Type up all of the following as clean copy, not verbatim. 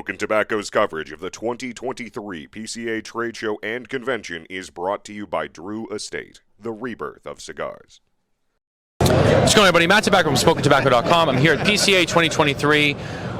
Smokin' Tobacco's coverage of the 2023 PCA Trade Show and Convention is brought to you by Drew Estate, the rebirth of cigars. What's going on, everybody? Matt Tobacco from SmokingTobacco.com. I'm here at PCA 2023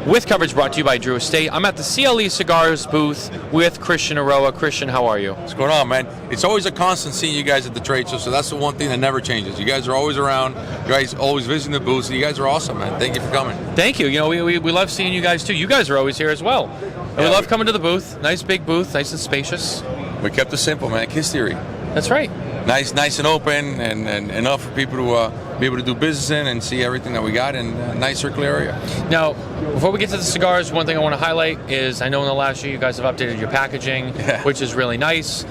with coverage brought to you by Drew Estate. I'm at the CLE Cigars booth with Christian Aroa. Christian, how are you? What's going on, man? It's always a constant seeing you guys at the trade show, so that's the one thing that never changes. You guys are always around. You guys always visiting the booths. You guys are awesome, man. Thank you for coming. Thank you. You know, we love seeing you guys, too. You guys are always here as well. And we love coming to the booth. Nice big booth, nice and spacious. We kept it simple, man. Kiss theory. That's right. Nice and open, and enough for people to be able to do business in and see everything that we got in a nice circular area. Now, before we get to the cigars, one thing I want to highlight is I know in the last year you guys have updated your packaging, which is really nice,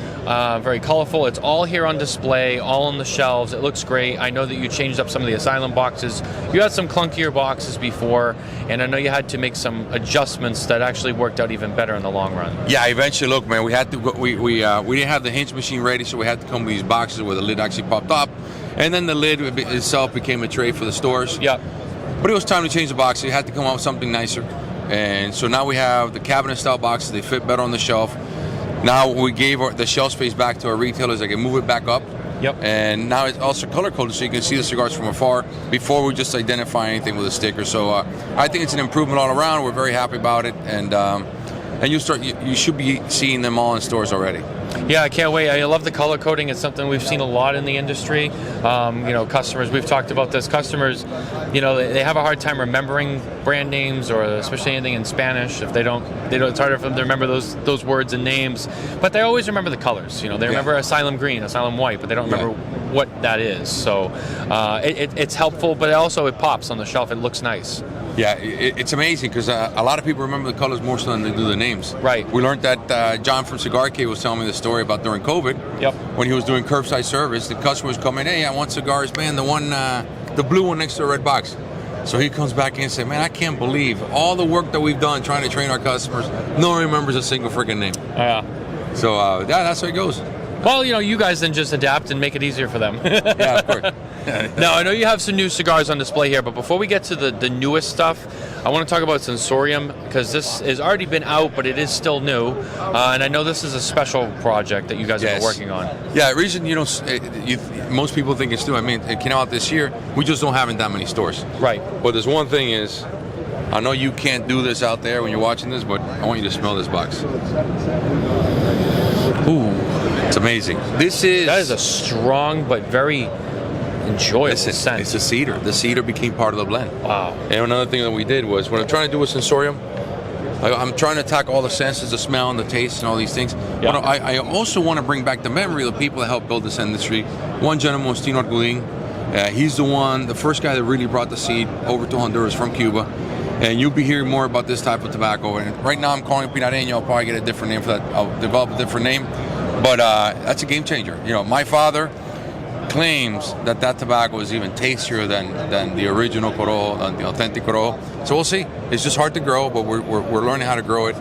very colorful. It's all here on display, all on the shelves. It looks great. I know that you changed up some of the Asylum boxes. You had some clunkier boxes before, and I know you had to make some adjustments that actually worked out even better in the long run. Yeah, eventually, look, man, we had to. We didn't have the hinge machine ready, so we had to come with these boxes where the lid actually popped up. And then the lid itself became a tray for the stores. Yeah. But it was time to change the box. You had to come up with something nicer. And so now we have the cabinet-style boxes. They fit better on the shelf. Now we gave the shelf space back to our retailers. They can move it back up. Yep. And now it's also color-coded, so you can see the cigars from afar before we just identify anything with a sticker. So I think it's an improvement all around. We're very happy about it. And you should be seeing them all in stores already. Yeah, I can't wait. I love the color coding. It's something we've seen a lot in the industry. Customers, we've talked about this. Customers, they have a hard time remembering brand names, or especially anything in Spanish. If they don't, it's harder for them to remember those words and names. But they always remember the colors. They remember Asylum green, Asylum white, but they don't remember what that is. So it's helpful, but also it pops on the shelf. It looks nice. Yeah, it's amazing because a lot of people remember the colors more so than they do the names. Right. We learned that John from Cigar Cave was telling me the story about during COVID. Yep. When he was doing curbside service, the customers come in, hey, I want cigars, man, the blue one next to the red box. So he comes back in and says, man, I can't believe all the work that we've done trying to train our customers. No one remembers a single freaking name. Yeah. So that's how it goes. Well, you guys then just adapt and make it easier for them. Yeah, of course. Now, I know you have some new cigars on display here, but before we get to the newest stuff, I want to talk about Sensorium, because this has already been out, but it is still new. And I know this is a special project that you guys have been working on. Yeah, the reason most people think it's new, I mean, it came out this year. We just don't have it in that many stores. Right. But there's one thing is, I know you can't do this out there when you're watching this, but I want you to smell this box. Ooh. It's amazing. That is a strong but very enjoyable scent. It's a cedar. The cedar became part of the blend. Wow. And another thing that we did was, when I'm trying to do a sensorium, I'm trying to attack all the senses, the smell and the taste and all these things. Yeah. But I also want to bring back the memory of the people that helped build this industry. One gentleman was Tino Argudin. He's the first guy that really brought the seed over to Honduras from Cuba. And you'll be hearing more about this type of tobacco. And right now I'm calling it Pinareño. I'll probably get a different name for that. I'll develop a different name. But that's a game changer. My father claims that tobacco is even tastier than the original Corojo, than the authentic Corojo. So we'll see. It's just hard to grow, but we're learning how to grow it.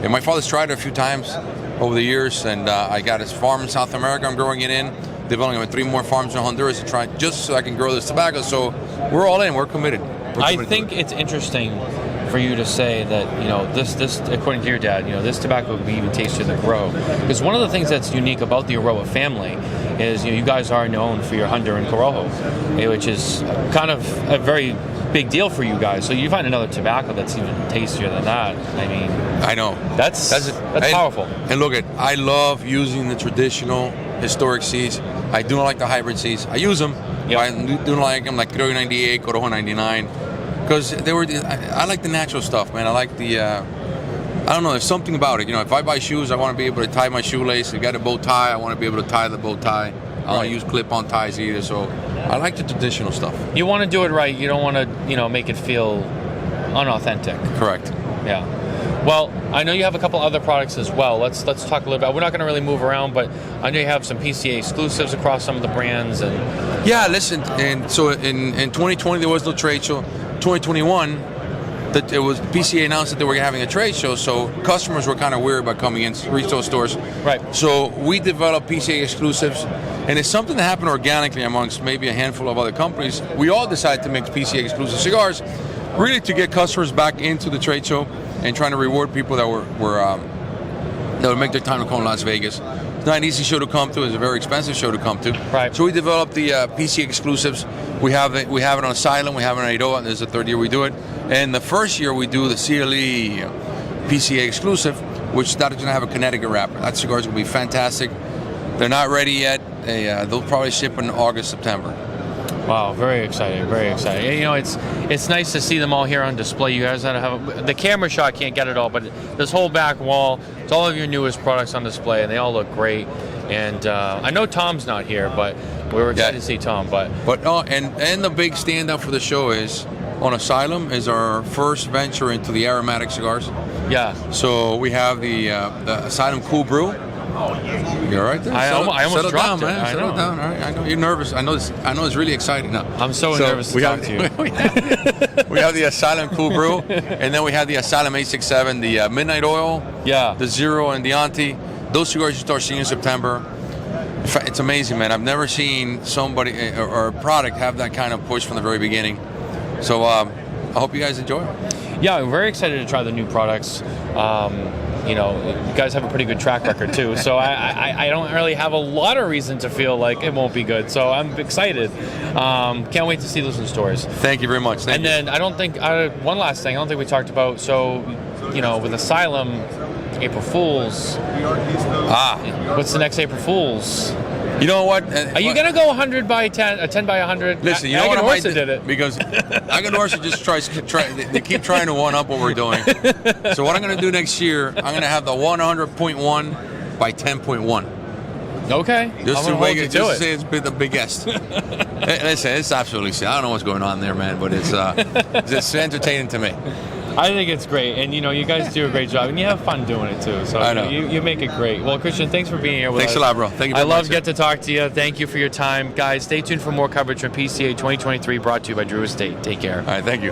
And my father's tried it a few times over the years, and I got his farm in South America. I'm growing it in, developing 3 more farms in Honduras to try just so I can grow this tobacco. So we're all in. We're committed. I think it's interesting for you to say that this according to your dad, this tobacco would be even tastier than grow, because one of the things that's unique about the Aroa family is you guys are known for your Honduran Corojo, which is kind of a very big deal for you guys. So you find another tobacco that's even tastier than that. I mean, I know that's powerful. And look, I love using the traditional historic seeds. I do not like the hybrid seeds. I use them. Yep. I do not like them, like Corojo 98, Corojo 99. Because I like the natural stuff, man. I like I don't know, there's something about it. If I buy shoes, I want to be able to tie my shoelace. If I got a bow tie, I want to be able to tie the bow tie. I don't use clip-on ties either, so I like the traditional stuff. You want to do it right. You don't want to, make it feel unauthentic. Correct. Yeah. Well, I know you have a couple other products as well. Let's talk a little bit. We're not going to really move around, but I know you have some PCA exclusives across some of the brands. Yeah, listen, and so in 2020 there was no trade show. 2021, that it was PCA announced that they were having a trade show, so customers were kind of weird about coming in retail stores. Right. So we developed PCA exclusives, and it's something that happened organically amongst maybe a handful of other companies. We all decided to make PCA exclusive cigars, really to get customers back into the trade show. and trying to reward people that would make their time to come to Las Vegas. It's not an easy show to come to. It's a very expensive show to come to. Right. So we developed the PCA exclusives. We have it on Asylum. We have it on Eidoa. And this is the third year we do it. And the first year we do the CLE PCA exclusive, which that is going to have a Connecticut wrapper. That cigar is going to be fantastic. They're not ready yet. They'll probably ship in August, September. Wow, very exciting, very exciting. And, you know, it's nice to see them all here on display. You guys have the camera shot can't get it all, but this whole back wall, it's all of your newest products on display, and they all look great. And I know Tom's not here, but we were excited to see Tom. But the big standout for the show is on Asylum is our first venture into the aromatic cigars. Yeah. So we have the Asylum Cool Brew. You all right there? I almost dropped down, it. Man. Settle down. All right. I know you're nervous. I know it's really exciting now. I'm so nervous to talk to you. We have the Asylum Cool Brew, and then we have the Asylum 867, the Midnight Oil, the Zero, and the Auntie. Those cigars you start seeing in September. It's amazing, man. I've never seen somebody or a product have that kind of push from the very beginning. So I hope you guys enjoy it. Yeah, I'm very excited to try the new products. You know, you guys have a pretty good track record too, so I don't really have a lot of reason to feel like it won't be good. So I'm excited. Can't wait to see those in stores. Thank you very much. Thank you. Then I don't think one last thing. I don't think we talked about. So, you know, with Asylum, April Fools. What's the next April Fools? You know what? Are you gonna go 100 by 10, 10 by 100? Listen, you know what I might do? Did it Because Agadorsa just they keep trying to one up what we're doing. So what I'm gonna do next year, I'm gonna have the 100.1 by 10.1. Okay. Just to say it's been the biggest. Listen, it's absolutely sick. I don't know what's going on there, man, but it's entertaining to me. I think it's great, and you know, you guys do a great job, and you have fun doing it too. So I know. You make it great. Well, Christian, thanks for being here with us. Thanks a lot, bro. Thank you. I love getting to talk to you. Thank you for your time, guys. Stay tuned for more coverage from PCA 2023, brought to you by Drew Estate. Take care. All right, thank you.